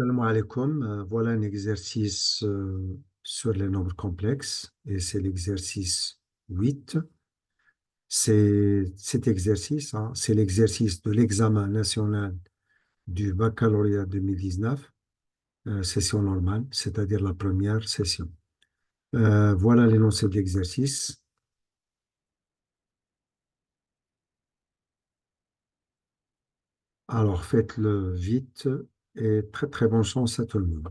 Salam alaikum. Voilà un exercice sur les nombres complexes et c'est l'exercice 8. Cet exercice, hein, c'est l'exercice de l'examen national du baccalauréat 2019, session normale, c'est-à-dire la première session. Voilà l'énoncé de l'exercice. Alors faites-le vite et très très bonne chance à tout le monde.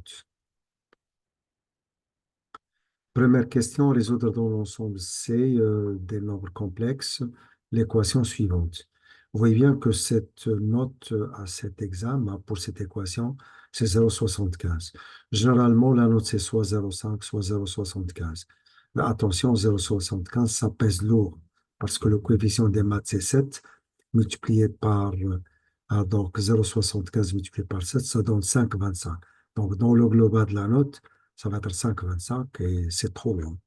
Première question, résoudre dans l'ensemble C des nombres complexes l'équation suivante. Vous voyez bien que cette note à cet examen pour cette équation, c'est 0,75. Généralement, la note, c'est soit 0,5, soit 0,75. Mais attention, 0,75, ça pèse lourd parce que le coefficient des maths, c'est 7 multiplié par, donc 0,75 multiplié par 7, ça donne 5,25. Donc, dans le global de la note, ça va être 5,25 et c'est trop long.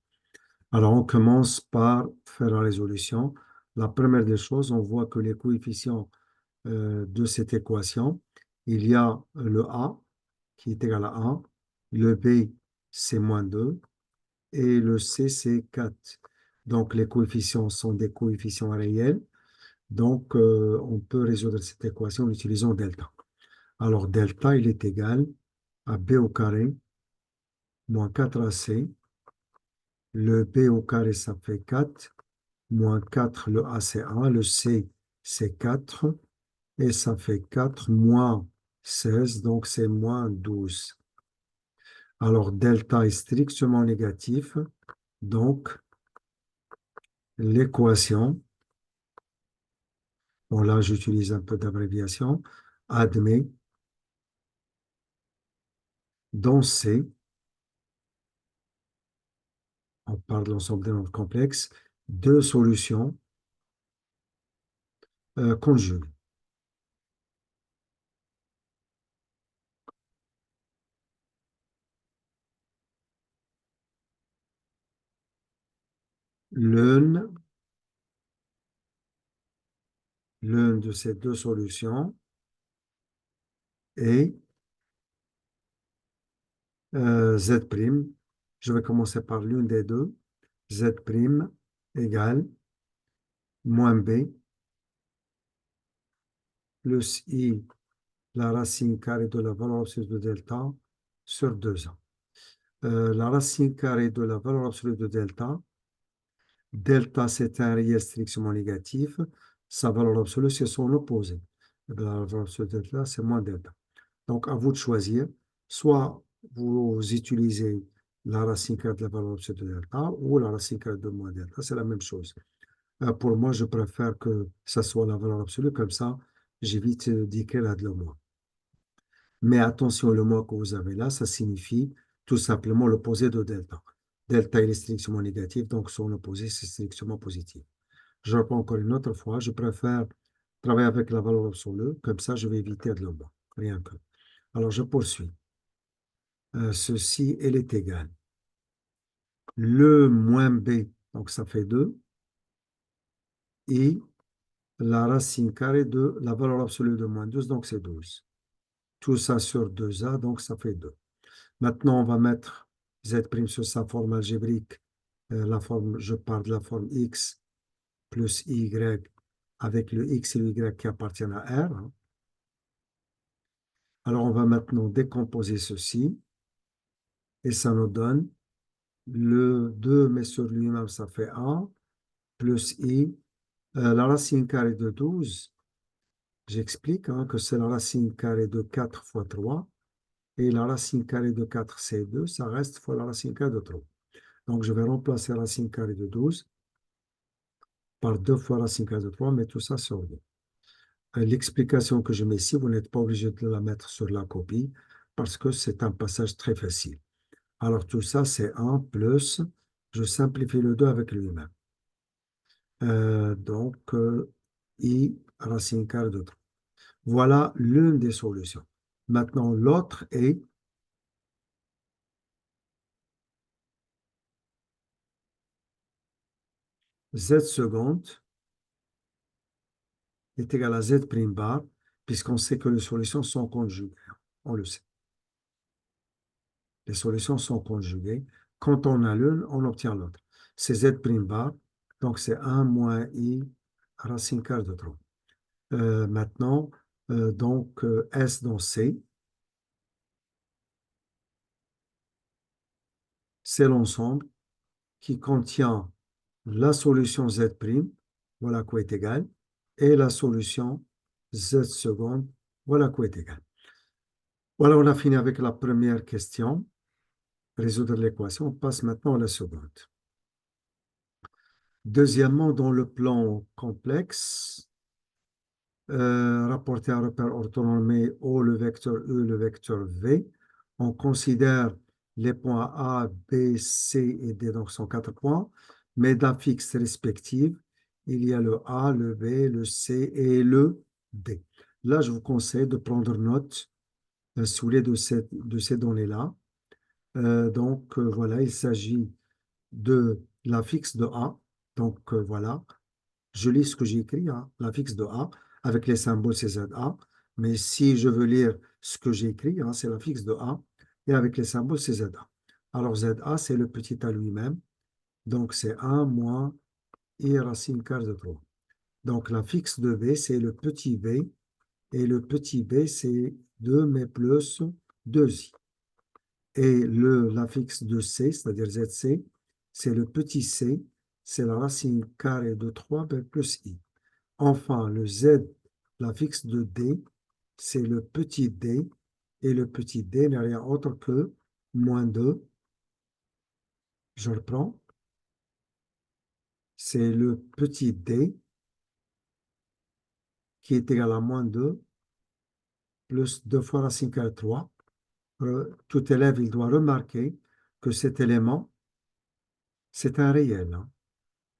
Alors, on commence par faire la résolution. La première des choses, on voit que les coefficients de cette équation, il y a le A qui est égal à 1, le B c'est moins 2 et le C c'est 4. Donc, les coefficients sont des coefficients réels. Donc, on peut résoudre cette équation en utilisant delta. Alors, delta, il est égal à B au carré moins 4AC. Le B au carré, ça fait 4. Moins 4, le A, c'est 1. Le C, c'est 4. Et ça fait 4 moins 16, donc c'est moins 12. Alors, delta est strictement négatif. Donc, l'équation, bon là, j'utilise un peu d'abréviation, admet dans C, on parle de l'ensemble des nombres complexes, deux solutions conjuguées. L'une de ces deux solutions est Z'. Je vais commencer par l'une des deux. Z' égale moins B plus I, la racine carrée de la valeur absolue de delta sur 2A. La racine carrée de la valeur absolue de delta, delta c'est un réel strictement négatif, sa valeur absolue c'est son opposé. La valeur absolue de delta c'est moins delta. Donc à vous de choisir, soit vous utilisez la racine carrée de la valeur absolue de delta ou la racine carrée de moins delta, c'est la même chose. Pour moi, je préfère que ça soit la valeur absolue, comme ça, j'évite d'écrire la de le moins. Mais attention, le moins que vous avez là, ça signifie tout simplement l'opposé de delta. Delta il est strictement négatif, donc son opposé, c'est strictement positif. Je reprends encore une autre fois, je préfère travailler avec la valeur absolue, comme ça, je vais éviter de le moins. Rien que. Alors, je poursuis. Ceci, elle est égale. Le moins b, donc ça fait 2, et la racine carrée de la valeur absolue de moins 12, donc c'est 12. Tout ça sur 2a, donc ça fait 2. Maintenant, on va mettre Z' sur sa forme algébrique. Je parle de la forme X plus Y avec le X et le Y qui appartiennent à R. Alors, on va maintenant décomposer ceci et ça nous donne le 2, mais sur lui-même, ça fait 1 plus I. La racine carrée de 12, j'explique que c'est la racine carrée de 4 fois 3. Et la racine carrée de 4, c'est 2. Ça reste fois la racine carrée de 3. Donc, je vais remplacer la racine carrée de 12 par 2 fois la racine carrée de 3, mais tout ça sur 2. L'explication que je mets ici, vous n'êtes pas obligé de la mettre sur la copie parce que c'est un passage très facile. Alors, tout ça, c'est 1 plus, je simplifie le 2 avec lui-même. Donc, I racine carrée de 3. Voilà l'une des solutions. Maintenant, l'autre est Z seconde est égal à Z' bar, puisqu'on sait que les solutions sont conjuguées. On le sait. Les solutions sont conjuguées. Quand on a l'une, on obtient l'autre. C'est z' bar, donc c'est 1 moins i racine carrée de 3. Maintenant, S dans C, c'est l'ensemble qui contient la solution z', voilà quoi est égal, et la solution z seconde, voilà quoi est égal. Voilà, on a fini avec la première question, résoudre l'équation. On passe maintenant à la seconde. Deuxièmement, dans le plan complexe, rapporter un repère orthonormé O, le vecteur E, le vecteur V, on considère les points A, B, C et D, donc sont 4 points, mais d'affixes respectives, il y a le A, le B, le C et le D. Là, je vous conseille de prendre note sous les de ces données-là. Voilà, il s'agit de l'affixe de A. Voilà, je lis ce que j'ai écrit, hein, l'affixe de A, avec les symboles c'est ZA. Mais si je veux lire ce que j'ai écrit, hein, c'est l'affixe de A, et avec les symboles c'est ZA. Alors ZA, c'est le petit A lui-même. Donc c'est 1 moins I racine carrée de 3. Donc l'affixe de B, c'est le petit b, et le petit b, c'est 2 mais plus 2i. Et l'affixe de C, c'est-à-dire ZC, c'est le petit c, c'est la racine carrée de 3 plus i. Enfin, le Z, l'affixe de D, c'est le petit d, et le petit d n'est rien autre que moins 2. Je reprends. C'est le petit d qui est égal à moins 2 plus 2 fois racine carrée de 3. Tout élève, il doit remarquer que cet élément, c'est un réel, hein.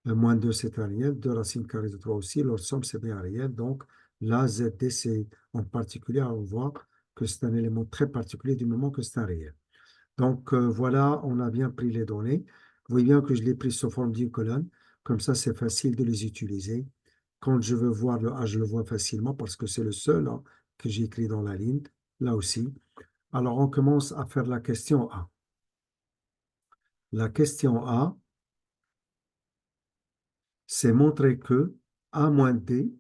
Le moins 2, c'est un réel. 2 racine carrée de 3 aussi. Leur somme, c'est bien un réel. Donc, là, ZD, c'est en particulier, on voit que c'est un élément très particulier du moment que c'est un réel. Donc, voilà, on a bien pris les données. Vous voyez bien que je l'ai pris sous forme d'une colonne. Comme ça, c'est facile de les utiliser. Quand je veux voir le A, je le vois facilement parce que c'est le seul, hein, que j'ai écrit dans la ligne, là aussi. Alors, on commence à faire la question A. La question A, c'est montrer que A moins D,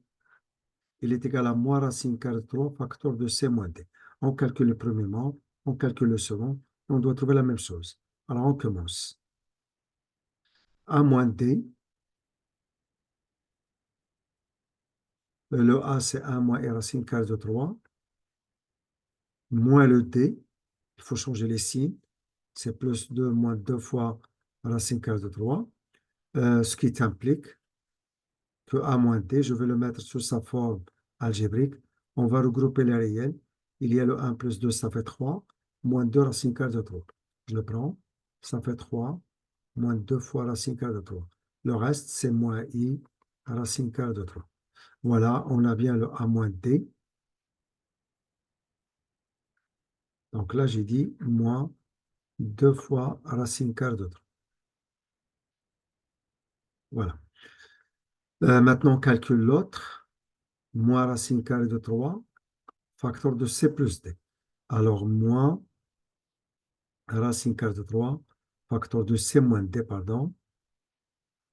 il est égal à moins racine carrée de 3 facteur de C moins D. On calcule le premier membre, on calcule le second, on doit trouver la même chose. Alors, on commence. A moins D, le A, c'est 1 moins R racine carrée de 3, moins le D, il faut changer les signes, c'est plus 2 moins 2 fois racine carrée de 3, ce qui implique que A moins D, je vais le mettre sous sa forme algébrique. On va regrouper les réels. Il y a le 1 plus 2, ça fait 3, moins 2 racine carrée de 3. Je le prends, ça fait 3, moins 2 fois racine carrée de 3. Le reste, c'est moins I racine carrée de 3. Voilà, on a bien le A moins D. Donc là, j'ai dit moins 2 fois racine carrée de 3. Voilà. Maintenant, on calcule l'autre. Moins racine carrée de 3, facteur de C plus D. Alors, moins racine carrée de 3, facteur de C moins D, pardon.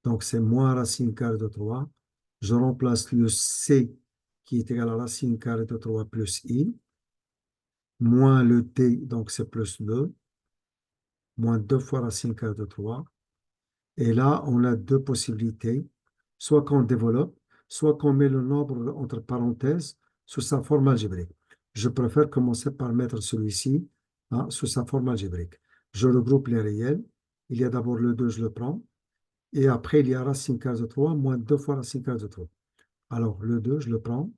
Donc, c'est moins racine carrée de 3. Je remplace le C qui est égal à racine carrée de 3 plus I, moins le D, donc c'est plus 2, moins 2 fois racine carrée de 3. Et là, on a deux possibilités, soit qu'on développe, soit qu'on met le nombre entre parenthèses sous sa forme algébrique. Je préfère commencer par mettre celui-ci, hein, sous sa forme algébrique. Je regroupe les réels. Il y a d'abord le 2, je le prends. Et après, il y a racine carrée de 3 moins 2 fois racine carrée de 3. Alors, le 2, je le prends.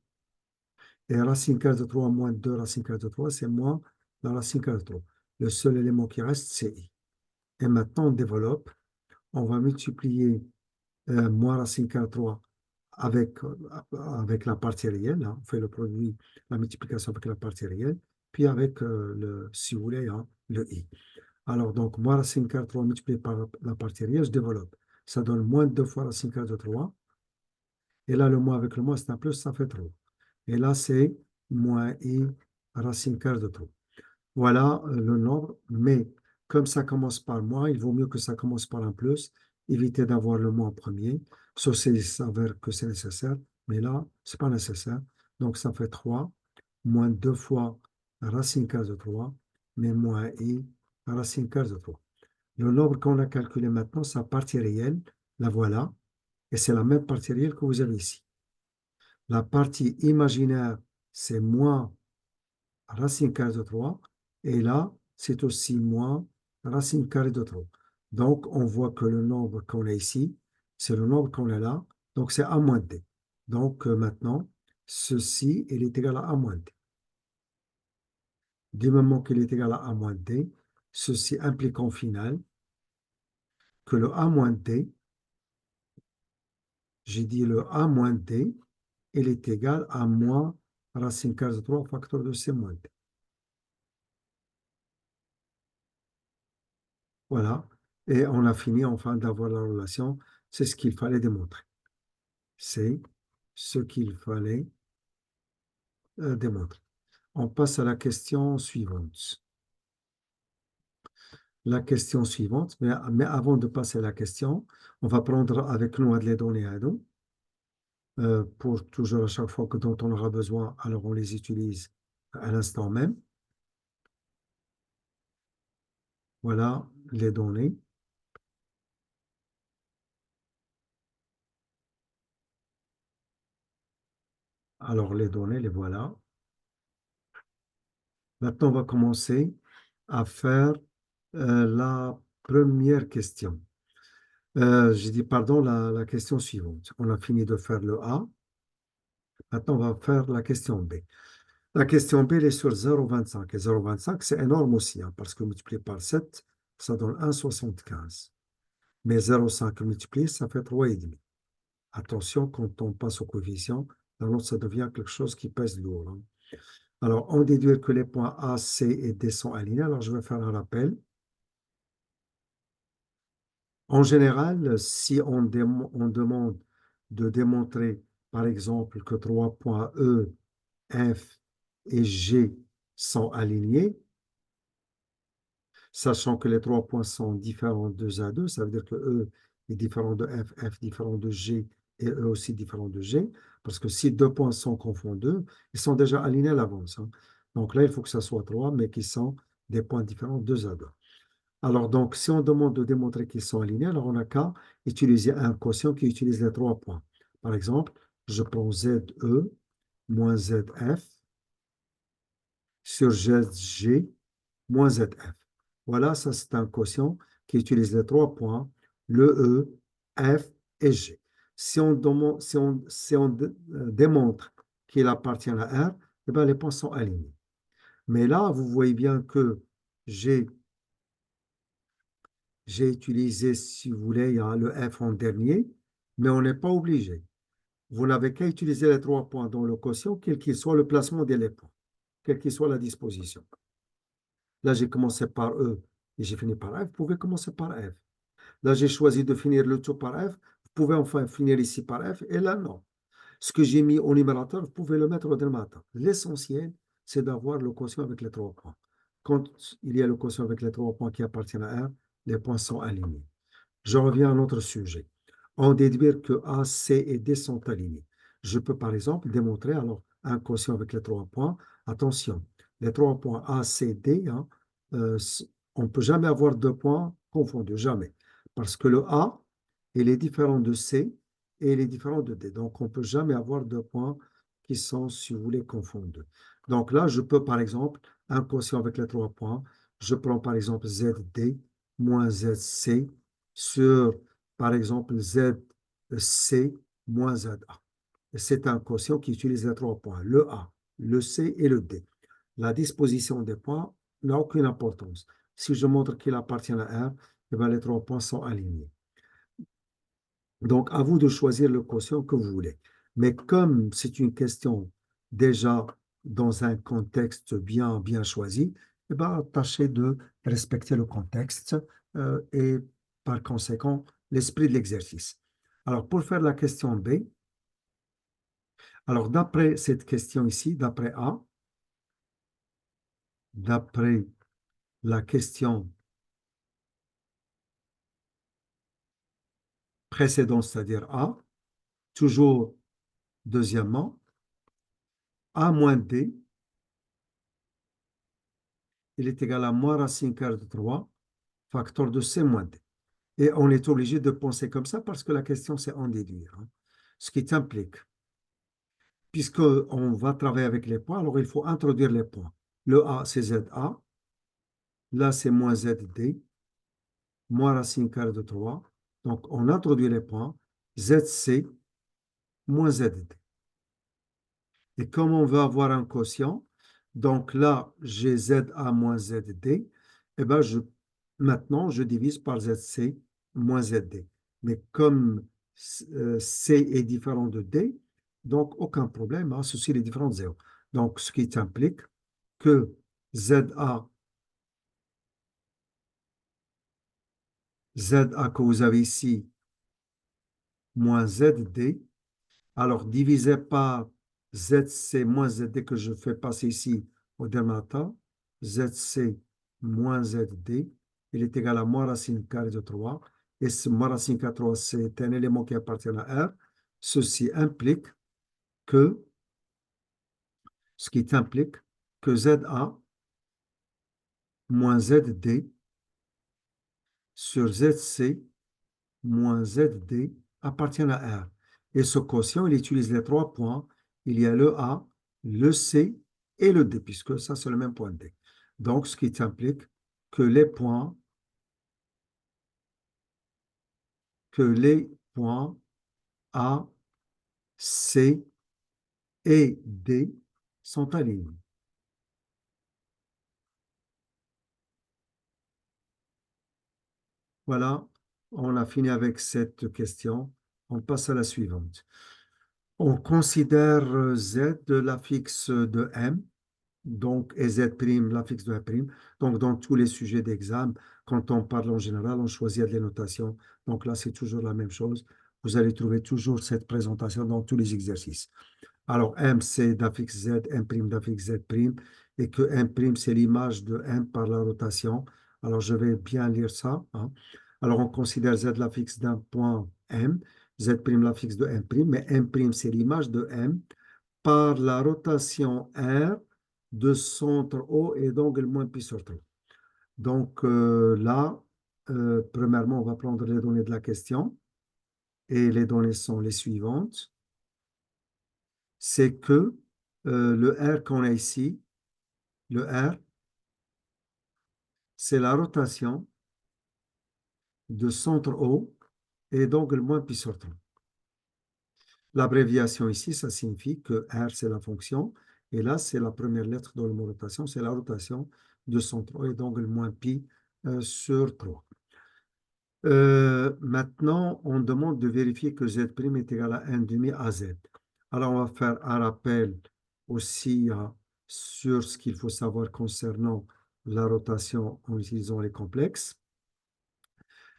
Et racine carrée de 3 moins 2 racine carrée de 3, c'est moins la racine carrée de 3. Le seul élément qui reste, c'est i. Et maintenant, on développe. On va multiplier moins racine carrée de 3 avec la partie réelle, hein. On fait le produit, la multiplication avec la partie réelle, puis avec, si vous voulez, hein, le i. Alors, donc, moins racine carrée de 3 multiplié par la partie réelle, je développe. Ça donne moins 2 fois racine carrée de 3. Et là, le moins avec le moins, c'est un plus, ça fait 3. Et là, c'est moins i racine carrée de 3. Voilà le nombre, mais comme ça commence par moins, il vaut mieux que ça commence par un plus, éviter d'avoir le moins en premier, sauf s'il s'avère que c'est nécessaire, mais là, c'est pas nécessaire. Donc, ça fait 3 moins 2 fois racine carrée de 3, mais moins i racine carrée de 3. Le nombre qu'on a calculé maintenant, sa partie réelle, la voilà, et c'est la même partie réelle que vous avez ici. La partie imaginaire, c'est moins racine carrée de 3, et là, c'est aussi moins racine carrée de 3. Donc, on voit que le nombre qu'on a ici, c'est le nombre qu'on a là, donc c'est a moins d. Donc, maintenant, ceci, il est égal à a moins d. Du moment qu'il est égal à a moins d, ceci implique en final que le a moins d, j'ai dit le a moins d, il est égal à moins racine carrée de 3 facteur de c moins d. Voilà. Et on a fini enfin d'avoir la relation. C'est ce qu'il fallait démontrer. C'est ce qu'il fallait démontrer. On passe à la question suivante. La question suivante, mais avant de passer à la question, on va prendre avec nous les données à nous. Pour toujours à chaque fois que dont on aura besoin, alors on les utilise à l'instant même. Voilà les données. Alors les données, les voilà. Maintenant, on va commencer à faire la première question. J'ai dit, pardon, la question suivante. On a fini de faire le A. Maintenant, on va faire la question B. La question B, elle est sur 0,25. Et 0,25, c'est énorme aussi, hein, parce que multiplié par 7, ça donne 1,75. Mais 0,5 multiplié, ça fait 3,5. Attention, quand on passe au coefficient, alors ça devient quelque chose qui pèse lourd, hein. Alors, on déduit que les points A, C et D sont alignés. Alors, je vais faire un rappel. En général, si on demande de démontrer, par exemple, que 3 points E, F et G sont alignés, sachant que les 3 points sont différents de 2 à 2, ça veut dire que E est différent de F, F différent de G et E aussi différent de G, parce que si 2 points sont confondus, ils sont déjà alignés à l'avance, hein. Donc là, il faut que ça soit 3, mais qui sont des points différents de 2 à 2. Alors, donc, si on demande de démontrer qu'ils sont alignés, alors on n'a qu'à utiliser un quotient qui utilise les 3 points. Par exemple, je prends ZE moins ZF sur ZG moins ZF. Voilà, ça c'est un quotient qui utilise les 3 points, le E, F et G. Si on démontre qu'il appartient à R, eh bien, les points sont alignés. Mais là, vous voyez bien que j'ai utilisé, si vous voulez, il y a le F en dernier, mais on n'est pas obligé. Vous n'avez qu'à utiliser les 3 points dans le quotient, quel qu'il soit le placement des points, quelle qu'il soit la disposition. Là, j'ai commencé par E et j'ai fini par F. Vous pouvez commencer par F. Là, j'ai choisi de finir le tout par F. Vous pouvez enfin finir ici par F. Et là, non. Ce que j'ai mis au numérateur, vous pouvez le mettre au dénominateur. L'essentiel, c'est d'avoir le quotient avec les 3 points. Quand il y a le quotient avec les 3 points qui appartiennent à R, les points sont alignés. Je reviens à notre sujet. On déduit que A, C et D sont alignés. Je peux par exemple démontrer alors un quotient avec les 3 points. Attention, les 3 points A, C, D, hein, euh, on ne peut jamais avoir 2 points confondus, jamais. Parce que le A, il est différent de C et il est différent de D. Donc, on ne peut jamais avoir 2 points qui sont, si vous voulez, confondus. Donc là, je peux par exemple, un quotient avec les 3 points, je prends par exemple ZD moins ZC sur, par exemple, ZC moins ZA. C'est un quotient qui utilise les 3 points, le A, le C et le D. La disposition des points n'a aucune importance. Si je montre qu'il appartient à R, eh bien, les 3 points sont alignés. Donc, à vous de choisir le quotient que vous voulez. Mais comme c'est une question déjà dans un contexte bien choisi, eh bien, tâchez de respecter le contexte et par conséquent l'esprit de l'exercice. Alors, pour faire la question B, alors d'après cette question ici, d'après A, d'après la question précédent, c'est-à-dire A, toujours deuxièmement, A moins D, il est égal à moins racine carrée de 3, facteur de C moins D. Et on est obligé de penser comme ça parce que la question, c'est en déduire, hein. Ce qui implique, puisqu'on va travailler avec les points, alors il faut introduire les points. Le A, c'est ZA. Là, c'est moins ZD, moins racine carrée de 3. Donc, on introduit les points. ZC moins ZD. Et comme on veut avoir un quotient, donc là, j'ai ZA moins ZD, et ben maintenant, je divise par ZC moins ZD. Mais comme C est différent de D, donc aucun problème, hein, ceci est différent de 0. Donc, ce qui implique que ZA que vous avez ici, moins ZD, alors divisé par ZC moins ZD que je fais passer ici au dénominateur, ZC moins ZD, il est égal à moins racine carrée de 3. Et ce moins racine carrée de 3, c'est un élément qui appartient à R. Ceci implique que, ce qui implique que ZA moins ZD sur ZC moins ZD appartient à R. Et ce quotient, il utilise les 3 points. Il y a le A, le C et le D, puisque ça, c'est le même point D. Donc, ce qui implique que les points A, C et D sont alignés. Voilà, on a fini avec cette question. On passe à la suivante. On considère Z de l'affixe de M, donc, et Z', l'affixe de M'. Donc, dans tous les sujets d'examen, quand on parle en général, on choisit les notations. Donc là, c'est toujours la même chose. Vous allez trouver toujours cette présentation dans tous les exercices. Alors, M, c'est d'affixe Z, M' d'affixe Z', et que M', c'est l'image de M par la rotation. Alors, je vais bien lire ça, hein. Alors, on considère Z l'affixe d'un point M, Z' l'affixe de M', mais M', c'est l'image de M par la rotation R de centre O et d'angle moins pi sur 3. Donc là, premièrement, on va prendre les données de la question. Et les données sont les suivantes. C'est que le R qu'on a ici, le R, c'est la rotation de centre O et d'angle moins pi sur 3. L'abréviation ici, ça signifie que R, c'est la fonction. Et là, c'est la première lettre dans le mot rotation, c'est la rotation de centre O et d'angle moins pi sur 3. Maintenant, on demande de vérifier que Z' est égal à 1 demi à Z. Alors, on va faire un rappel aussi sur ce qu'il faut savoir concernant la rotation en utilisant les complexes.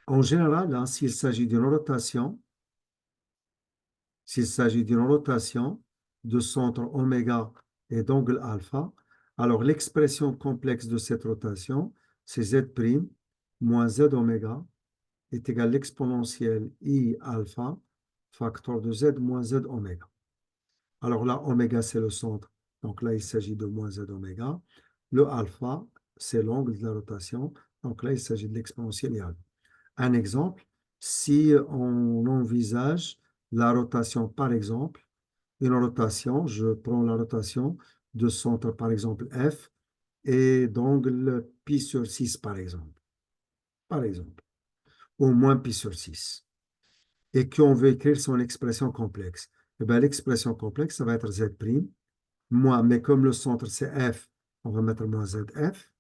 En général, hein, s'il s'agit d'une rotation de centre oméga et d'angle alpha, alors l'expression complexe de cette rotation, c'est Z' moins Z oméga est égal à l'exponentielle I alpha, facteur de Z moins Z oméga. Alors là, oméga, c'est le centre. Donc là, il s'agit de moins Z oméga. Le alpha, c'est l'angle de la rotation. Donc là, il s'agit de l'exponentielle I alpha. Un exemple, si on envisage la rotation, par exemple, une rotation, je prends la rotation de centre, par exemple, F, et d'angle pi sur 6, par exemple. Par exemple. Ou moins pi sur 6. Et qu'on veut écrire son expression complexe. Eh bien, l'expression complexe, ça va être Z', moins, mais comme le centre c'est F, on va mettre moins ZF.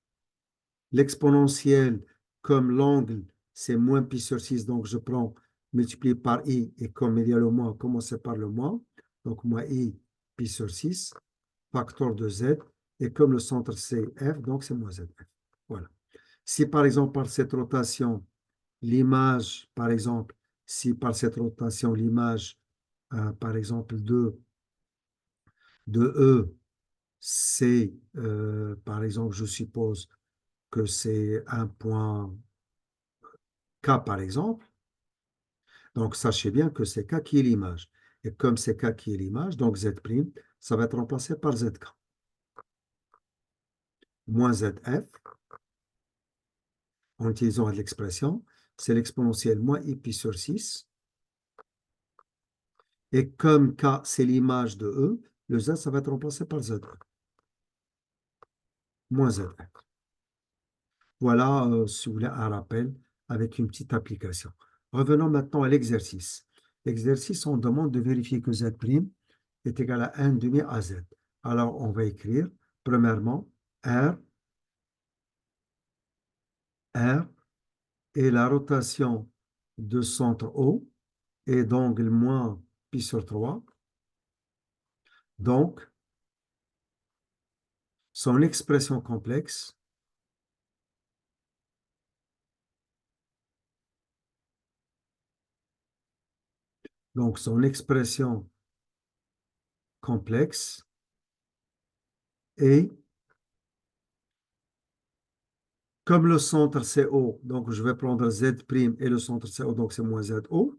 L'exponentielle, comme l'angle, c'est moins pi sur 6, donc je prends multiplié par I, et comme il y a le moins, on commence par le moins, donc moins I pi sur 6, facteur de Z, et comme le centre c'est F, donc c'est moins ZF. Voilà. Si par exemple par cette rotation, l'image, par exemple, si par cette rotation, l'image, par exemple, de E, c'est, par exemple, je suppose que c'est un point K, par exemple, Donc, sachez bien que c'est K qui est l'image. Et comme c'est K qui est l'image, donc Z', ça va être remplacé par ZK. Moins ZF, en utilisant l'expression, c'est l'exponentielle moins I pi sur 6. Et comme K, c'est l'image de E, le Z, ça va être remplacé par ZE, moins ZF. Voilà, si vous voulez, un rappel avec une petite application. Revenons maintenant à l'exercice. L'exercice, on demande de vérifier que Z' est égal à 1 demi à Z. Alors, on va écrire, premièrement, R est la rotation de centre O et d'angle moins pi sur 3. Donc, son expression complexe, donc son expression complexe est, comme le centre c'est O, donc je vais prendre Z' et le centre c'est O, donc c'est moins ZO.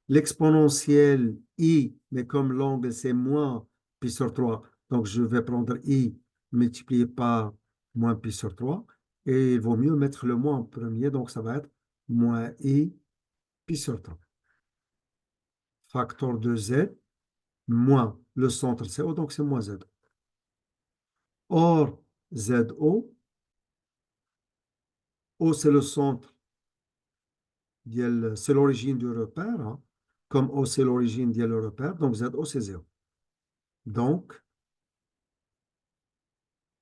L'exponentielle I, mais comme l'angle c'est moins pi sur 3, donc je vais prendre I multiplié par moins pi sur 3. Et il vaut mieux mettre le moins en premier, donc ça va être moins I pi sur 3. Facteur de Z, moins le centre c'est O, donc c'est moins Z. Or, ZO, O c'est le centre, c'est l'origine du repère, hein. Comme O c'est l'origine du repère, donc ZO c'est 0. Donc,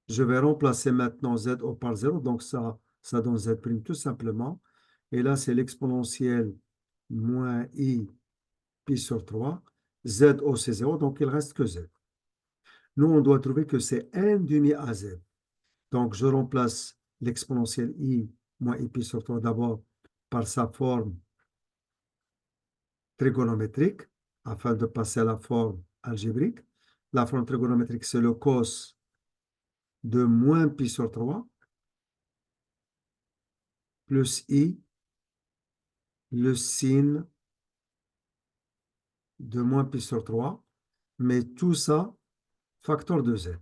je vais remplacer maintenant ZO par 0, donc ça donne Z' tout simplement. Et là, c'est l'exponentielle moins I pi sur 3. ZO c'est 0, donc il reste que Z. Nous, on doit trouver que c'est 1 demi à Z. Donc, je remplace l'exponentielle I moins I pi sur 3 d'abord par sa forme trigonométrique afin de passer à la forme algébrique. La forme trigonométrique, c'est le cos de moins pi sur 3 plus I, le sin de moins pi sur 3, mais tout ça, facteur de Z.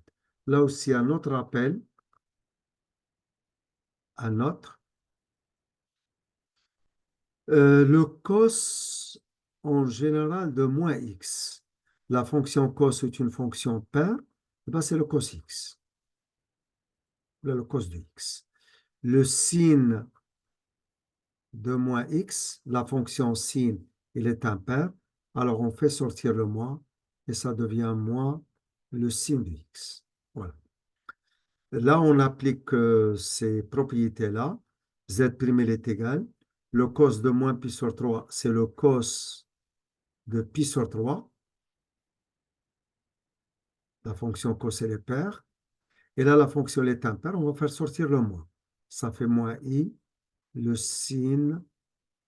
Là aussi, un autre rappel, un autre. Le cos, en général, de moins x. La fonction cos est une fonction paire, ben c'est le cos x, le cos de x. Le sin de moins x, la fonction sin, il est impair, alors on fait sortir le moins et ça devient moins le sin de x. Voilà. Là, on applique ces propriétés-là. Z' il est égal. Le cos de moins pi sur 3, c'est le cos de pi sur 3. La fonction cos, elle est paire. Et là, la fonction est impaire. On va faire sortir le moins. Ça fait moins i, le sin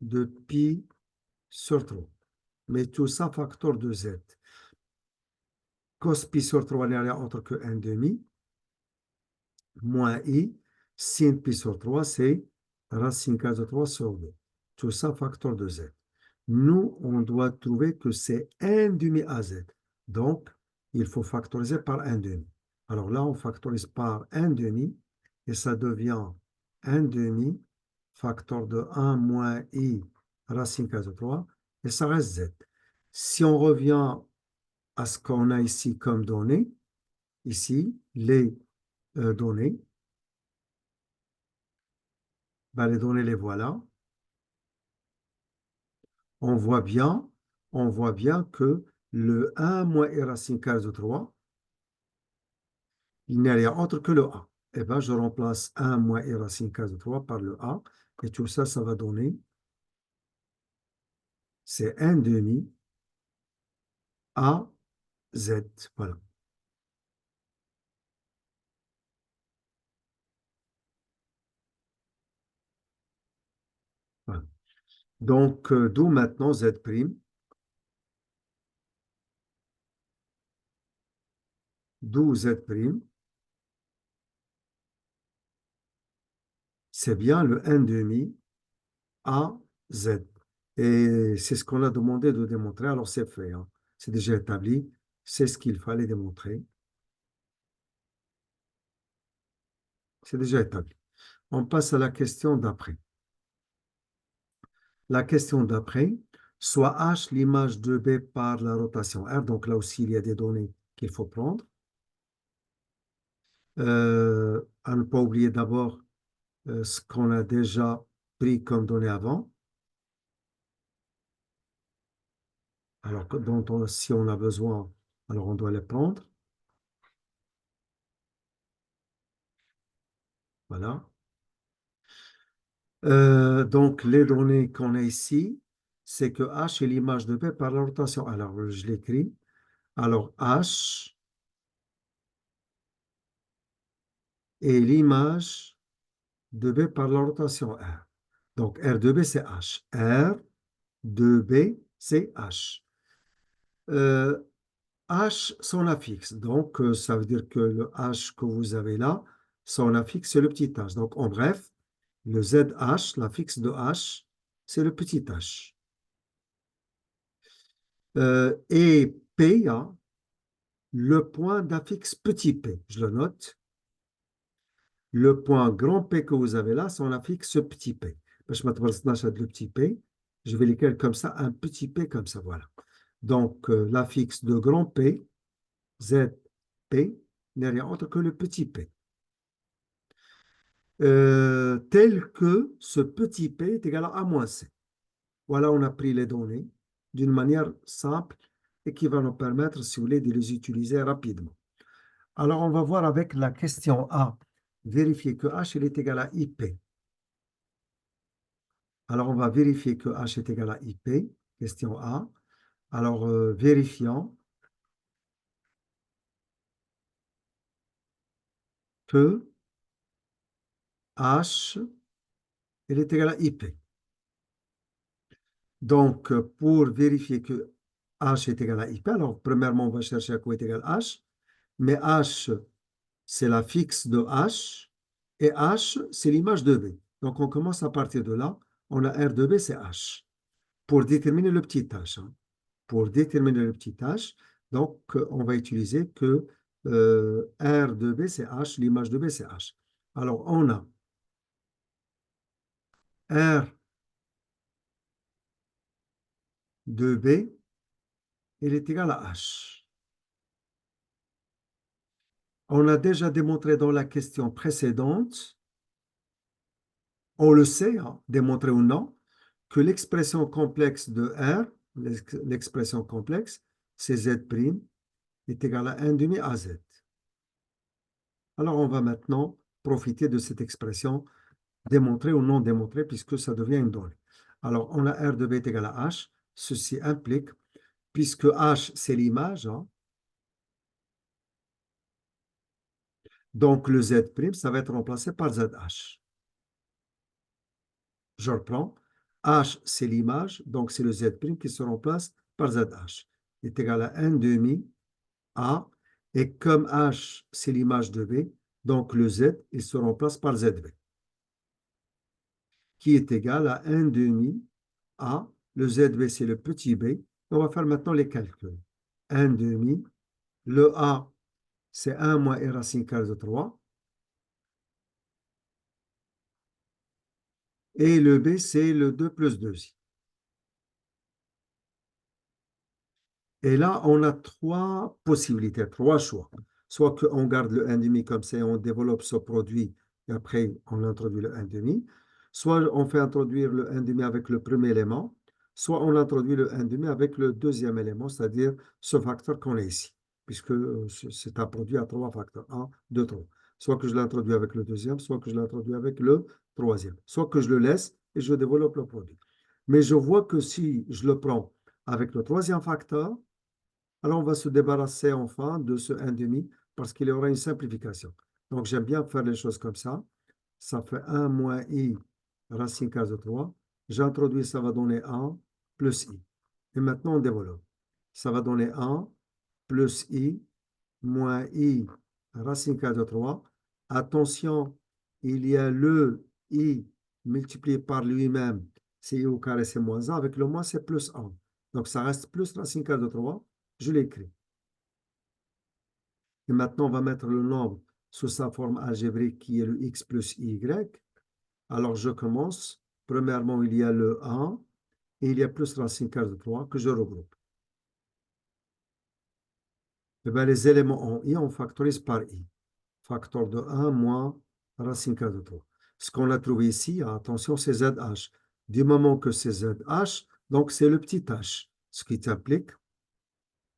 de pi sur 3. Mais tout ça, facteur de z. Cos pi sur 3 n'est rien autre que 1 demi. Moins i, sin pi sur 3, c'est racine carrée de 3 sur 2. Tout ça, facteur de z. Nous, on doit trouver que c'est 1 demi à z. Donc, il faut factoriser par 1 demi. Alors là, on factorise par 1 demi et ça devient 1 demi facteur de 1 moins i racine carrée de 3 et ça reste z. Si on revient à ce qu'on a ici comme données, ici, les données, ben les données, les voilà. On voit bien, on voit bien que le 1 moins i racine carrée de 3, il n'y a rien autre que le A. Eh bien, je remplace 1 moins i racine carrée de 3 par le A. Et tout ça, ça va donner, c'est 1 demi A Z. Voilà. Voilà. Donc, d'où maintenant Z', d'où Z', c'est bien le 1 demi A Z. Et c'est ce qu'on a demandé de démontrer. Alors c'est fait, hein. C'est déjà établi. C'est ce qu'il fallait démontrer. C'est déjà établi. On passe à la question d'après. La question d'après, soit H l'image de B par la rotation R. Donc là aussi, il y a des données qu'il faut prendre. À ne pas oublier d'abord ce qu'on a déjà pris comme données avant. Alors, si on a besoin, alors on doit les prendre. Voilà. Donc, les données qu'on a ici, c'est que H est l'image de B par la rotation. Alors, je l'écris. Alors, H est l'image de B par la rotation R. Donc, R de B, c'est H. R de B, c'est H. Euh, H, son affixe. Donc, ça veut dire que le H que vous avez là, son affixe, c'est le petit h. Donc, en bref, le ZH, l'affixe de H, c'est le petit h. Et P, hein, le point d'affixe petit p, je le note. Le point grand P que vous avez là, son affixe petit p. باش ما تبرزطناش هاد le petit p, je vais l'écrire comme ça, un petit p comme ça, voilà. Donc, l'affixe de grand P, ZP, n'est rien autre que le petit p. Tel que ce petit p est égal à A moins C. Voilà, on a pris les données d'une manière simple et qui va nous permettre, si vous voulez, de les utiliser rapidement. Alors, on va voir avec la question A, vérifier que H il est égal à IP. Alors, on va vérifier que H est égal à IP, question A. Alors, vérifiant que H il est égal à IP. Donc, pour vérifier que H est égal à IP, alors, premièrement, on va chercher à quoi est égal H. Mais H, c'est la fixe de H, et H, c'est l'image de B. Donc, on commence à partir de là. On a R de B, c'est H. Pour déterminer le petit h, hein. Pour déterminer le petit h, donc, on va utiliser que R de B, c'est H, l'image de B, c'est H. Alors, on a R de B, il est égal à H. On a déjà démontré dans la question précédente, on le sait, hein, démontré ou non, que l'expression complexe de R, l'expression complexe, c'est Z' est égal à 1 demi à Z. Alors, on va maintenant profiter de cette expression démontrée ou non démontrée, puisque ça devient une donnée. Alors, on a R de B est égal à H. Ceci implique, puisque H, c'est l'image, hein, donc le Z', ça va être remplacé par ZH. Je reprends. H, c'est l'image, donc c'est le Z' qui se remplace par ZH. Est égal à 1 demi A. Et comme H, c'est l'image de B, donc le Z, il se remplace par ZB, qui est égal à 1 demi A. Le ZB, c'est le petit b. On va faire maintenant les calculs. 1 demi. Le A, c'est 1 moins e racine carrée de 3. Et le B, c'est le 2 plus 2. Et là, on a trois possibilités, trois choix. Soit qu'on garde le 1,5 comme ça et on développe ce produit et après on introduit le 1,5. Soit on fait introduire le 1,5 avec le premier élément, soit on introduit le 1,5 avec le deuxième élément, c'est-à-dire ce facteur qu'on a ici, puisque c'est un produit à trois facteurs, 1, 2, 3. Soit que je l'introduis avec le deuxième, soit que je l'introduis avec le troisième, soit que je le laisse et je développe le produit. Mais je vois que si je le prends avec le troisième facteur, alors, on va se débarrasser enfin de ce 1,5 parce qu'il y aura une simplification. Donc, j'aime bien faire les choses comme ça. Ça fait 1 moins i racine carrée de 3. J'introduis, ça va donner 1 plus i. Et maintenant, on développe. Ça va donner 1 plus i moins i racine carrée de 3. Attention, il y a le i multiplié par lui-même. c'est I au carré, c'est moins 1. Avec le moins, c'est plus 1. Donc, ça reste plus racine carrée de 3. Je l'écris. Et maintenant, on va mettre le nombre sous sa forme algébrique qui est le x plus y. Alors, je commence. Premièrement, il y a le 1 et il y a plus racine carrée de 3 que je regroupe. Eh bien, les éléments en i, on factorise par i. Facteur de 1 moins racine carrée de 3. Ce qu'on a trouvé ici, attention, c'est ZH. Du moment que c'est ZH, donc c'est le petit h. Ce qui t'implique,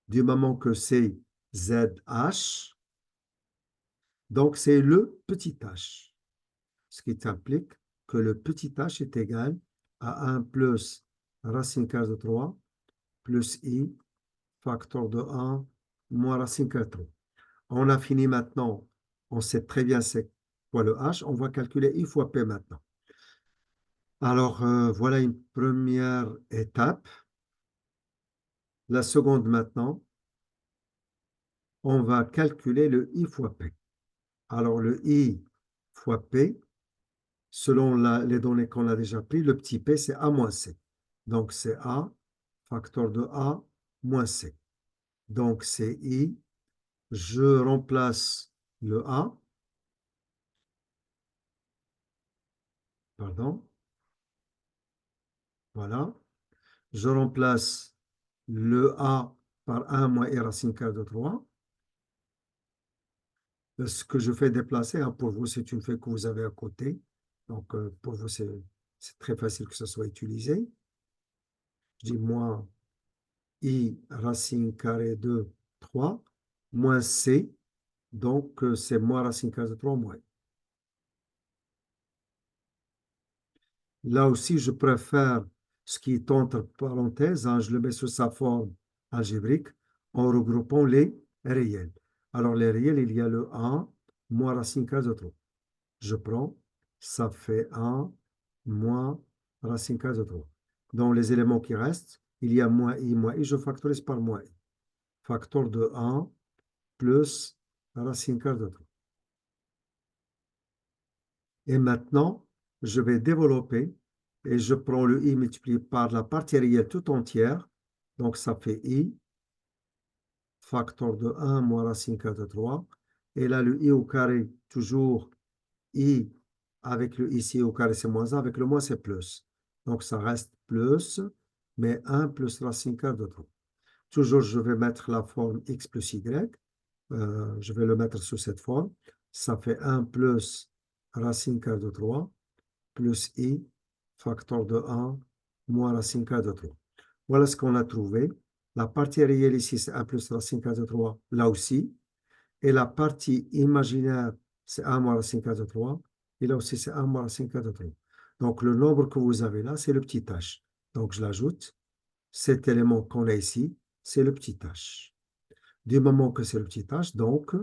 du moment que c'est ZH, donc c'est le petit h. Ce qui implique que le petit h est égal à 1 plus racine carrée de 3 plus i, facteur de 1 moins racine carrée de 3. On a fini maintenant. On sait très bien c'est quoi le h. On va calculer i fois p maintenant. Alors, voilà une première étape. La seconde maintenant, on va calculer le i fois p. Alors, le i fois p, selon les données qu'on a déjà prises, le petit p, c'est a moins c. Donc, c'est a, facteur de a moins c. Donc, c'est i. Je remplace le a. Pardon. Voilà. Je remplace le a par 1 moins i racine carrée de 3. Ce que je fais déplacer, hein, pour vous, c'est une feuille que vous avez à côté. Donc, pour vous, c'est très facile que ça soit utilisé. Je dis moins i racine carrée de 3 moins c. Donc, c'est moins racine carrée de 3 moins. Là aussi, je préfère ce qui est entre parenthèses, hein, je le mets sous sa forme algébrique en regroupant les réels. Alors, les réels, il y a le 1 moins racine carrée de 3. Je prends, ça fait 1 moins racine carrée de 3. Dans les éléments qui restent, il y a moins i, je factorise par moins i. Facteur de 1 plus racine carrée de 3. Et maintenant, je vais développer et je prends le i multiplié par la partie réelle tout entière. Donc, ça fait i, facteur de 1 moins racine carrée de 3. Et là, le i au carré, toujours i avec le ici au carré, c'est moins 1. Avec le moins, c'est plus. Donc, ça reste plus, mais 1 plus racine carrée de 3. Toujours, je vais mettre la forme x plus y. Je vais le mettre sous cette forme. Ça fait 1 plus racine carrée de 3 plus i, facteur de 1, moins racine carrée de 3. Voilà ce qu'on a trouvé. La partie réelle ici, c'est 1 plus racine carrée de 3, là aussi. Et la partie imaginaire, c'est 1 moins racine carrée de 3. Et là aussi, c'est 1 moins racine carrée de 3. Donc, le nombre que vous avez là, c'est le petit h. Donc, je l'ajoute. Cet élément qu'on a ici, c'est le petit h. Du moment que c'est le petit h, donc,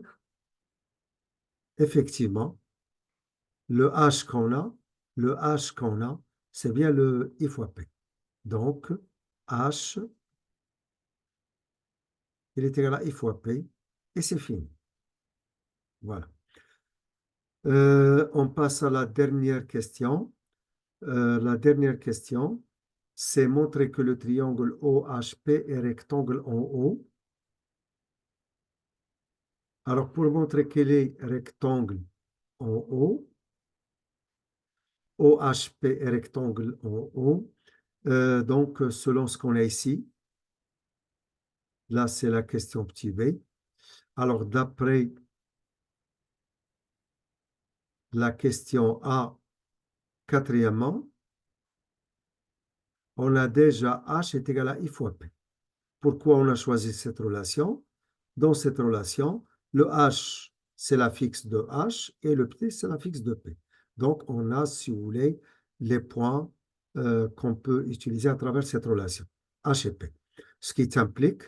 effectivement, le h qu'on a, c'est bien le i fois p. Donc, h, il est égal à i fois p, et c'est fini. Voilà. On passe à la dernière question. La dernière question, c'est montrer que le triangle OHP est rectangle en haut. Alors, pour montrer qu'il est rectangle en haut, OHP est rectangle en haut, donc selon ce qu'on a ici, là c'est la question petit b. Alors, d'après la question A, quatrièmement, on a déjà H est égal à I fois P. Pourquoi on a choisi cette relation? Dans cette relation, le H, c'est la fixe de H et le P, c'est la fixe de P. Donc, on a, si vous voulez, les points qu'on peut utiliser à travers cette relation, H et P. Ce qui implique,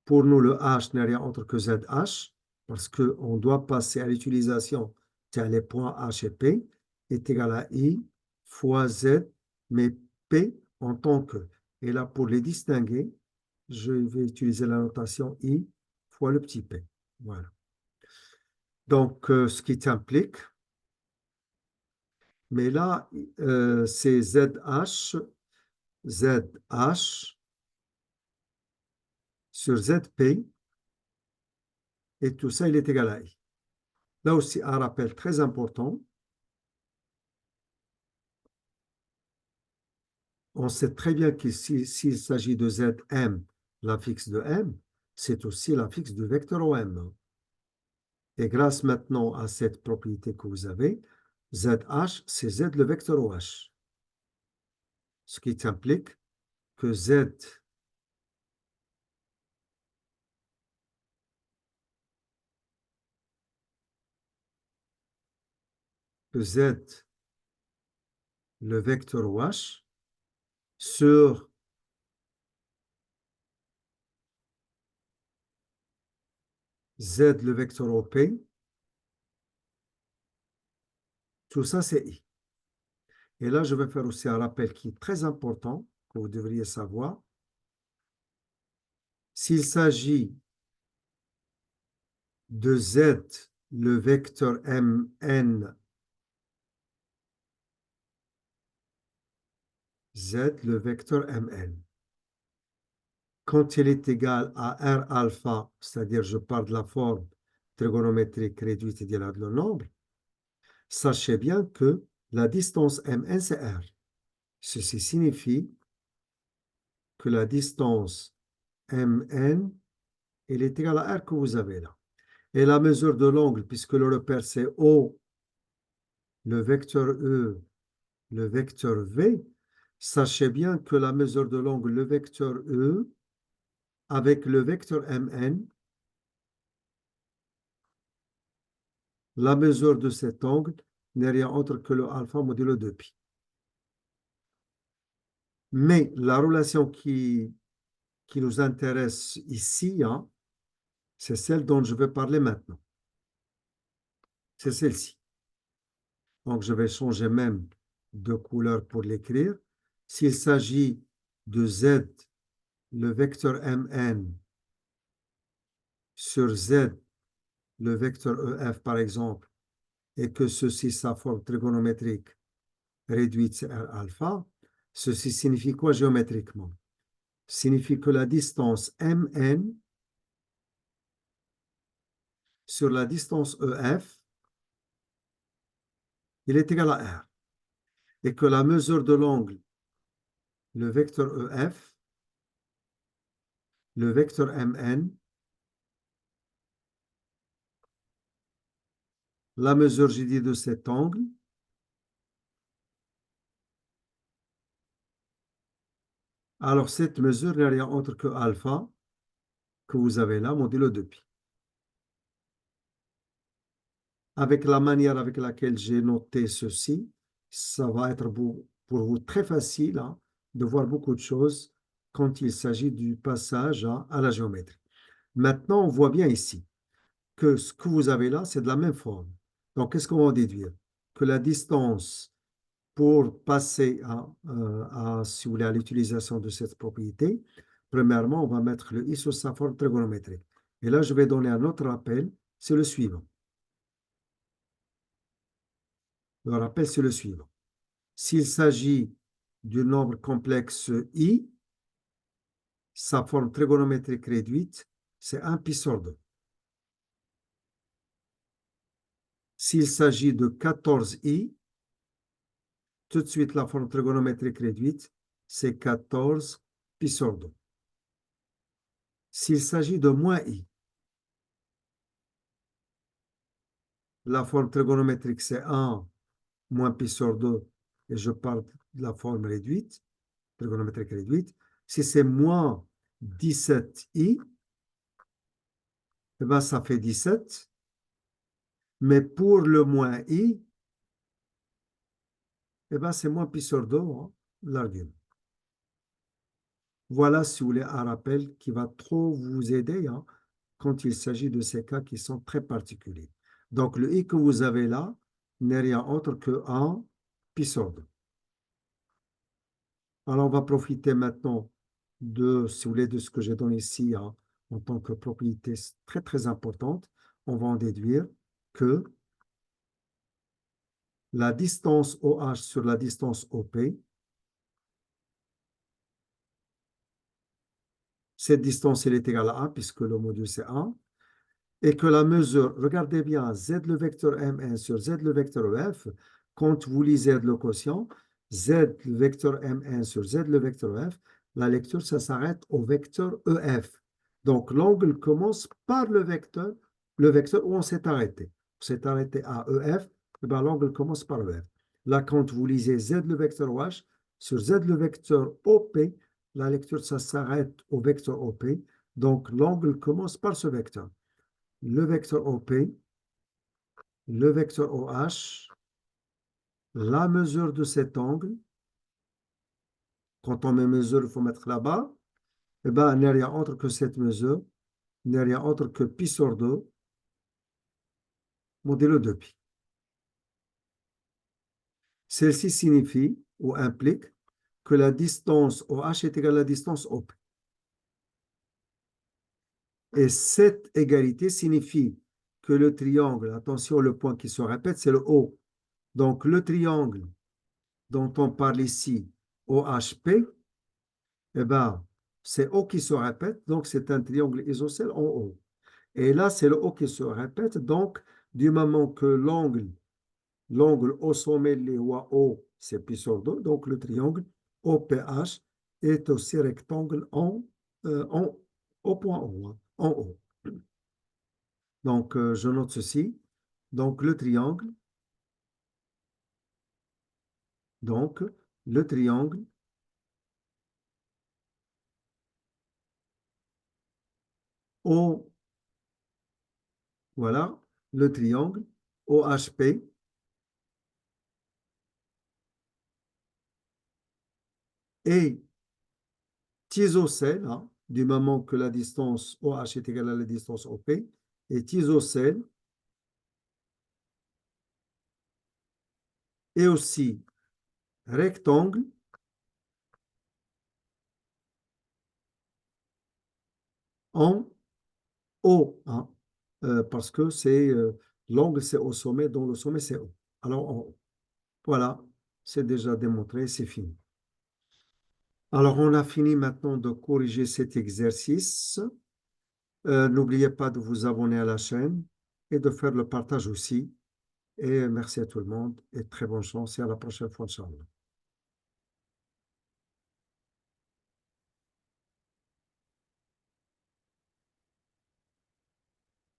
pour nous, le H n'est rien autre que ZH, parce qu'on doit passer à l'utilisation les points H et P est égal à I fois Z, mais P en tant que. Et là, pour les distinguer, je vais utiliser la notation I fois le petit p. Voilà. Donc, ce qui implique Mais là, c'est ZH sur ZP, et tout ça, il est égal à I. Là aussi, un rappel très important. On sait très bien que s'il s'agit de Zm, l'affixe de M, c'est aussi l'affixe du vecteur OM. Et grâce maintenant à cette propriété que vous avez, ZH, c'est Z le vecteur OH. Ce qui implique que Z le vecteur OH sur Z le vecteur OP, tout ça c'est I. Et là, je vais faire aussi un rappel qui est très important, que vous devriez savoir. S'il s'agit de Z le vecteur Mn, Z le vecteur Mn, quand il est égal à R alpha, c'est-à-dire je pars de la forme trigonométrique réduite de le nombre, sachez bien que la distance Mn, c'est R. Ceci signifie que la distance Mn, elle est égale à R que vous avez là. Et la mesure de l'angle, puisque le repère c'est O, le vecteur E, le vecteur V, sachez bien que la mesure de l'angle, le vecteur E, avec le vecteur Mn, la mesure de cet angle n'est rien autre que le alpha modulo 2pi. Mais la relation qui nous intéresse ici, hein, c'est celle dont je vais parler maintenant. C'est celle-ci. Donc, je vais changer même de couleur pour l'écrire. S'il s'agit de Z, le vecteur Mn, sur Z, le vecteur EF, par exemple, et que ceci, sa forme trigonométrique réduite, c'est R alpha, ceci signifie quoi géométriquement? Signifie que la distance Mn sur la distance EF, il est égal à R. Et que la mesure de l'angle, le vecteur EF, le vecteur Mn, la mesure, j'ai dit, de cet angle, alors cette mesure n'est rien autre que alpha, que vous avez là, modulo 2pi. Avec la manière avec laquelle j'ai noté ceci, ça va être pour vous très facile, hein, de voir beaucoup de choses quand il s'agit du passage à la géométrie. Maintenant, on voit bien ici que ce que vous avez là, c'est de la même forme. Donc, qu'est-ce qu'on va déduire? Que la distance pour passer si vous voulez, à l'utilisation de cette propriété, premièrement, on va mettre le i sur sa forme trigonométrique. Et là, je vais donner un autre rappel, c'est le suivant. Le rappel, c'est le suivant. S'il s'agit du nombre complexe i, sa forme trigonométrique réduite, c'est 1 pi sur 2. S'il s'agit de 14i, tout de suite la forme trigonométrique réduite, c'est 14 pi sur 2. S'il s'agit de moins i, la forme trigonométrique, c'est 1 moins pi sur 2, et je parle de la forme réduite, trigonométrique réduite. Si c'est moins 17i, eh ben, ça fait 17. Mais pour le moins i, eh ben, c'est moins pi sur 2, hein, l'argument. Voilà, si vous voulez, un rappel qui va trop vous aider, hein, quand il s'agit de ces cas qui sont très particuliers. Donc, le i que vous avez là n'est rien autre que 1 pi sur 2. Alors, on va profiter maintenant de, si vous voulez, de ce que j'ai donné ici, hein, en tant que propriété très, très importante. On va en déduire que la distance OH sur la distance OP. Cette distance, elle est égale à 1 puisque le module c'est 1. Et que la mesure, regardez bien, Z le vecteur M1 sur Z le vecteur EF, quand vous lisez le quotient, Z le vecteur M1 sur Z le vecteur EF, la lecture, ça s'arrête au vecteur EF. Donc l'angle commence par le vecteur où on s'est arrêté. On s'est arrêté à EF, et bien l'angle commence par EF. Là, quand vous lisez Z le vecteur OH sur Z le vecteur OP, la lecture, ça s'arrête au vecteur OP. Donc l'angle commence par ce vecteur. Le vecteur OP, le vecteur OH, la mesure de cet angle, quand on met mesure, il faut mettre là-bas, eh bien, il n'y a rien autre que cette mesure, il n'y a rien autre que pi sur 2, modulo de pi. Celle-ci signifie ou implique que la distance OH est égale à la distance OP. Et cette égalité signifie que le triangle, attention, le point qui se répète, c'est le O. Donc, le triangle dont on parle ici, OHP, eh ben, c'est O qui se répète, donc c'est un triangle isocèle en O. Et là, c'est le O qui se répète, donc du moment que l'angle au sommet de l'EO, c'est pi sur 2, donc le triangle OPH est aussi rectangle au point O, hein, en O. Donc, je note ceci. Donc, donc, le triangle O, voilà, le triangle OHP est isocèle, hein, du moment que la distance OH est égale à la distance OP, est isocèle et aussi rectangle en O, hein, parce que c'est l'angle c'est au sommet, dont le sommet c'est O. Alors en haut. Voilà, c'est déjà démontré, c'est fini. Alors on a fini maintenant de corriger cet exercice. N'oubliez pas de vous abonner à la chaîne et de faire le partage aussi. Et merci à tout le monde et très bonne chance et à la prochaine fois, Inch'Allah.